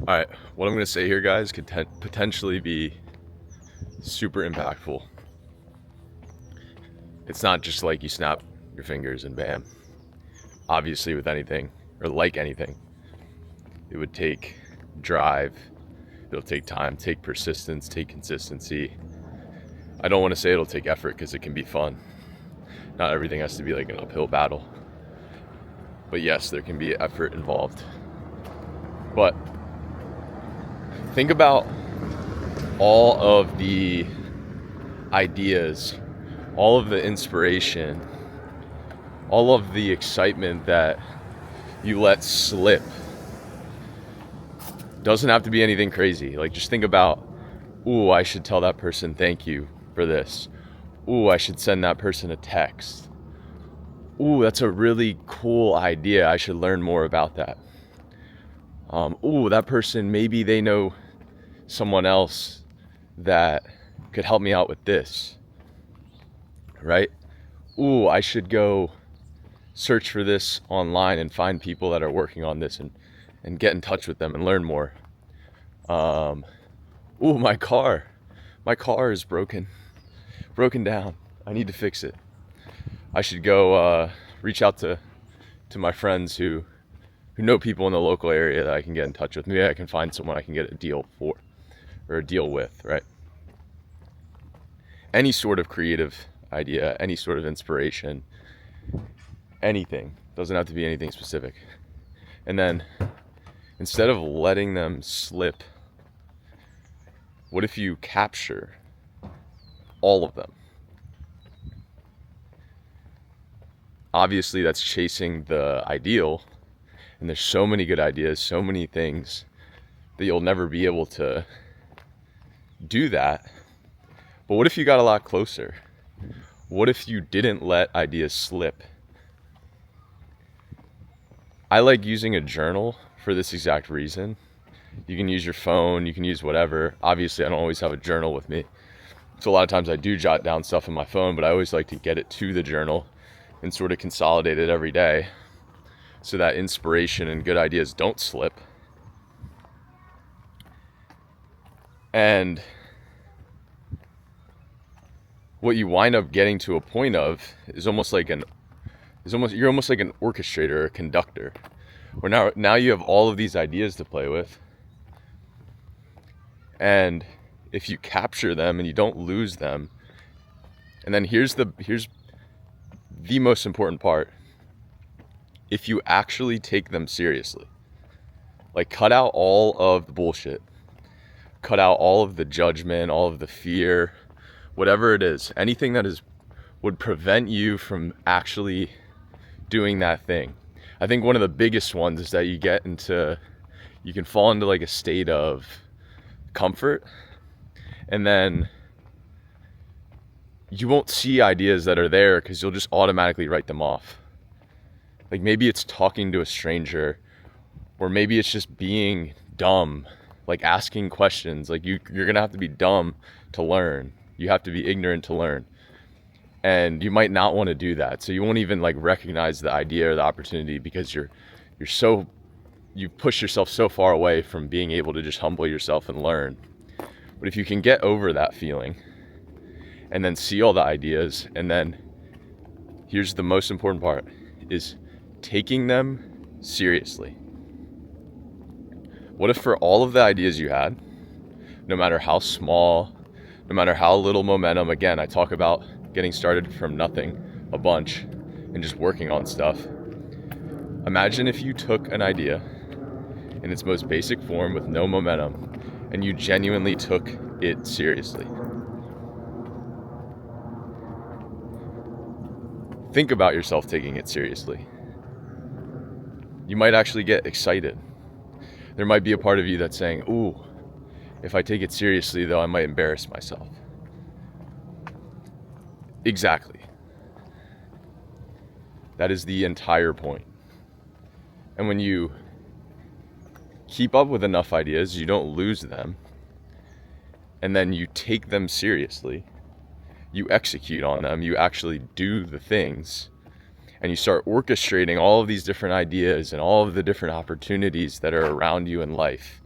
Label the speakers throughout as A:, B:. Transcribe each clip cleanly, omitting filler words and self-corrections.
A: All right, what I'm going to say here, guys, could potentially be super impactful. It's not just like you snap your fingers and bam. Obviously, with anything, or like anything, it would take drive, it'll take time, take persistence, take consistency. I don't want to say it'll take effort because it can be fun. Not everything has to be like an uphill battle. But yes, there can be effort involved. But think about all of the ideas, all of the inspiration, all of the excitement that you let slip. Doesn't have to be anything crazy. Like, just think about, ooh, I should tell that person thank you for this. Ooh, I should send that person a text. Ooh, that's a really cool idea. I should learn more about that. Ooh, that person, maybe they know someone else that could help me out with this, right? Ooh, I should go search for this online and find people that are working on this and get in touch with them and learn more. Ooh, my car is broken down. I need to fix it. I should go reach out to my friends who know people in the local area that I can get in touch with. Maybe I can find someone I can get a deal for or a deal with, right? Any sort of creative idea, any sort of inspiration, anything. Doesn't have to be anything specific. And then instead of letting them slip, what if you capture all of them? Obviously, that's chasing the ideal, and there's so many good ideas, so many things that you'll never be able to do that. But what if you got a lot closer? What if you didn't let ideas slip? I like using a journal for this exact reason. You can use your phone, you can use whatever. Obviously, I don't always have a journal with me. So a lot of times I do jot down stuff on my phone, but I always like to get it to the journal and sort of consolidate it every day so that inspiration and good ideas don't slip. And what you wind up getting to a point of is you're almost like an orchestrator or a conductor, where now you have all of these ideas to play with, and if you capture them and you don't lose them, and then here's the most important part: if you actually take them seriously, like cut out all of the bullshit, cut out all of the judgment, all of the fear, whatever it is, anything that would prevent you from actually doing that thing. I think one of the biggest ones is that you can fall into like a state of comfort, and then you won't see ideas that are there because you'll just automatically write them off. Like, maybe it's talking to a stranger, or maybe it's just being dumb, like asking questions. Like, you're gonna have to be dumb to learn. You have to be ignorant to learn. And you might not want to do that. So you won't even like recognize the idea or the opportunity because you push yourself so far away from being able to just humble yourself and learn. But if you can get over that feeling and then see all the ideas, and then here's the most important part, is taking them seriously. What if for all of the ideas you had, no matter how small, no matter how little momentum, again, I talk about getting started from nothing a bunch and just working on stuff. Imagine if you took an idea in its most basic form with no momentum and you genuinely took it seriously. Think about yourself taking it seriously. You might actually get excited. There might be a part of you that's saying, ooh, if I take it seriously, though, I might embarrass myself. Exactly. That is the entire point. And when you keep up with enough ideas, you don't lose them, and then you take them seriously, you execute on them, you actually do the things, and you start orchestrating all of these different ideas and all of the different opportunities that are around you in life.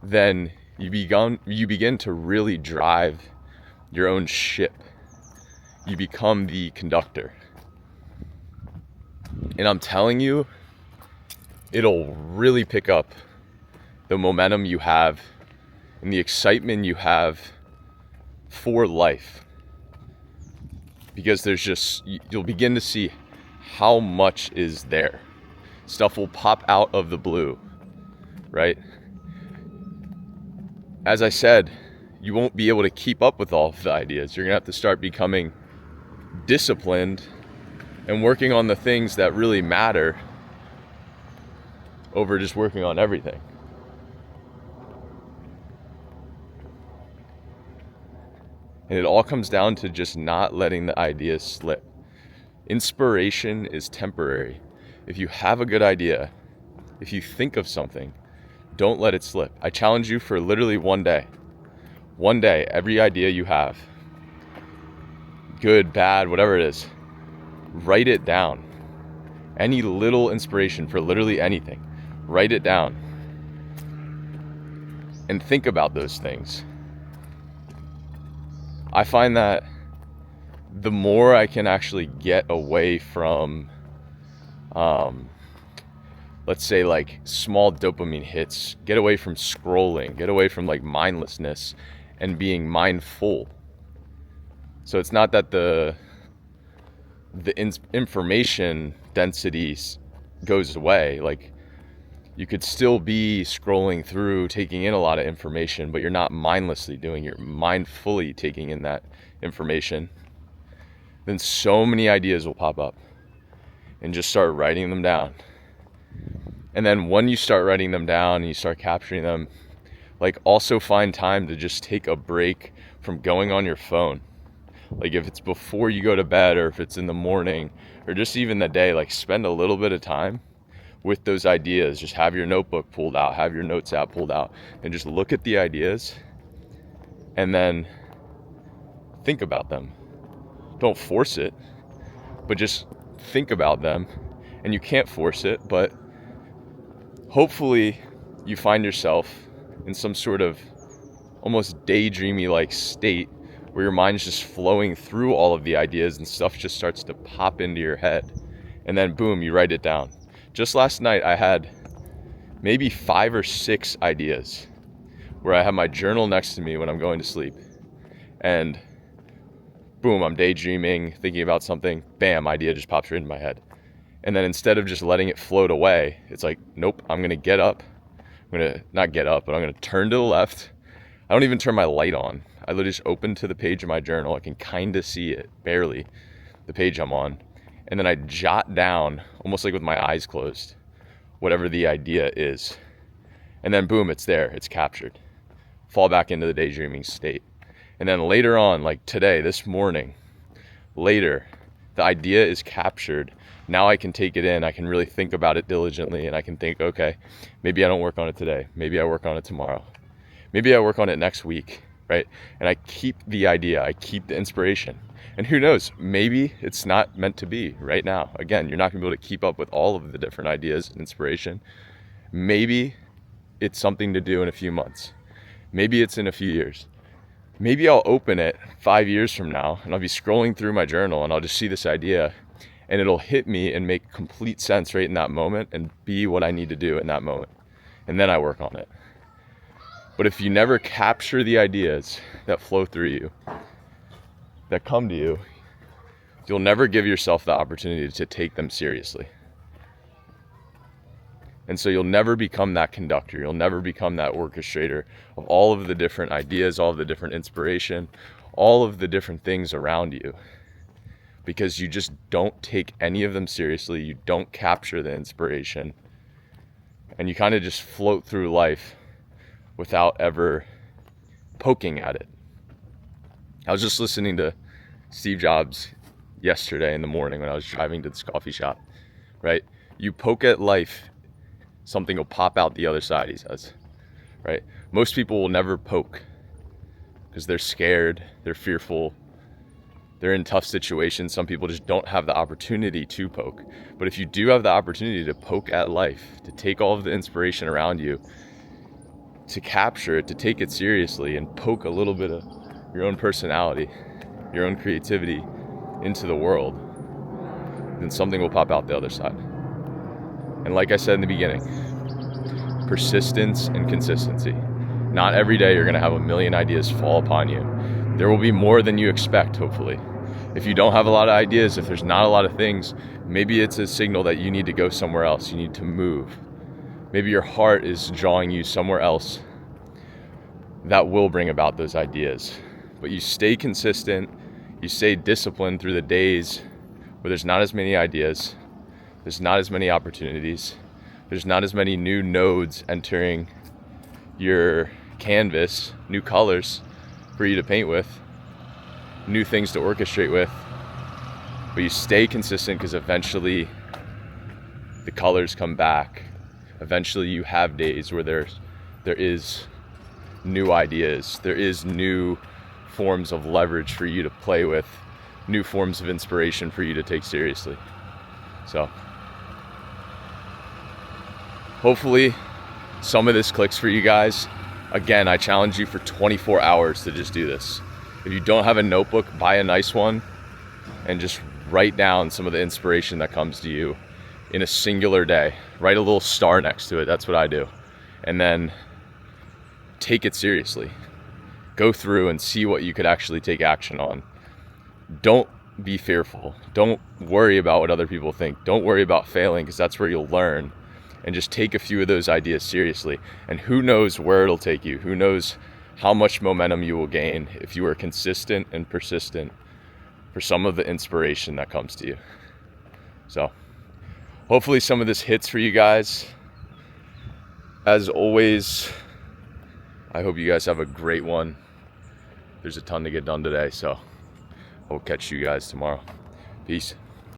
A: then you begin to really drive your own ship. You become the conductor. And I'm telling you, it'll really pick up the momentum you have and the excitement you have for life. Because you'll begin to see how much is there. Stuff will pop out of the blue, right? As I said, you won't be able to keep up with all of the ideas. You're gonna have to start becoming disciplined and working on the things that really matter over just working on everything. And it all comes down to just not letting the ideas slip. Inspiration is temporary. If you have a good idea, if you think of something, don't let it slip. I challenge you for literally one day. One day, every idea you have, good, bad, whatever it is, write it down. Any little inspiration for literally anything, write it down. And think about those things. I find that the more I can actually get away from, let's say like small dopamine hits, get away from scrolling, get away from like mindlessness and being mindful. So it's not that the information density goes away. Like you could still be scrolling through, taking in a lot of information, but you're not mindlessly doing, you're mindfully taking in that information. Then so many ideas will pop up, and just start writing them down. And then when you start writing them down and you start capturing them, like also find time to just take a break from going on your phone. Like if it's before you go to bed, or if it's in the morning, or just even the day, like spend a little bit of time with those ideas. Just have your notebook pulled out, have your notes app pulled out, and just look at the ideas and then think about them. Don't force it, but just think about them. And you can't force it, but hopefully you find yourself in some sort of almost daydreamy like state where your mind's just flowing through all of the ideas and stuff just starts to pop into your head. And then boom, you write it down. Just last night, I had maybe 5 or 6 ideas where I have my journal next to me when I'm going to sleep. And boom, I'm daydreaming, thinking about something, bam, idea just pops right into my head. And then instead of just letting it float away, it's like, nope, I'm gonna get up. I'm gonna not get up, but I'm gonna turn to the left. I don't even turn my light on. I literally just open to the page of my journal. I can kind of see it, barely, the page I'm on. And then I jot down, almost like with my eyes closed, whatever the idea is. And then boom, it's there, it's captured. Fall back into the daydreaming state. And then later on, like today, this morning, later, the idea is captured. Now I can take it in, I can really think about it diligently, and I can think, okay, maybe I don't work on it today. Maybe I work on it tomorrow. Maybe I work on it next week, right? And I keep the idea, I keep the inspiration. And who knows, maybe it's not meant to be right now. Again, you're not gonna be able to keep up with all of the different ideas and inspiration. Maybe it's something to do in a few months. Maybe it's in a few years. Maybe I'll open it 5 years from now and I'll be scrolling through my journal and I'll just see this idea and it'll hit me and make complete sense right in that moment and be what I need to do in that moment. And then I work on it. But if you never capture the ideas that flow through you, that come to you, you'll never give yourself the opportunity to take them seriously. And so you'll never become that conductor. You'll never become that orchestrator of all of the different ideas, all of the different inspiration, all of the different things around you. Because you just don't take any of them seriously. You don't capture the inspiration. And you kind of just float through life without ever poking at it. I was just listening to Steve Jobs yesterday in the morning when I was driving to this coffee shop, right? You poke at life, something will pop out the other side, he says, right? Most people will never poke because they're scared, they're fearful, they're in tough situations. Some people just don't have the opportunity to poke. But if you do have the opportunity to poke at life, to take all of the inspiration around you, to capture it, to take it seriously and poke a little bit of your own personality, your own creativity into the world, then something will pop out the other side. And like I said in the beginning, persistence and consistency. Not every day you're going to have a million ideas fall upon you. There will be more than you expect, hopefully. If you don't have a lot of ideas, if there's not a lot of things, maybe it's a signal that you need to go somewhere else. You need to move. Maybe your heart is drawing you somewhere else that will bring about those ideas. But you stay consistent, you stay disciplined through the days where there's not as many ideas, there's not as many opportunities, there's not as many new nodes entering your canvas, new colors for you to paint with, new things to orchestrate with. But you stay consistent because eventually the colors come back. Eventually you have days where there is new ideas, there is new forms of leverage for you to play with, new forms of inspiration for you to take seriously. So hopefully some of this clicks for you guys. Again, I challenge you for 24 hours to just do this. If you don't have a notebook, buy a nice one and just write down some of the inspiration that comes to you in a singular day. Write a little star next to it. That's what I do. And then take it seriously. Go through and see what you could actually take action on. Don't be fearful. Don't worry about what other people think. Don't worry about failing, because that's where you'll learn. And just take a few of those ideas seriously. And who knows where it'll take you? Who knows how much momentum you will gain if you are consistent and persistent for some of the inspiration that comes to you. So hopefully some of this hits for you guys. As always, I hope you guys have a great one. There's a ton to get done today, so I'll catch you guys tomorrow. Peace.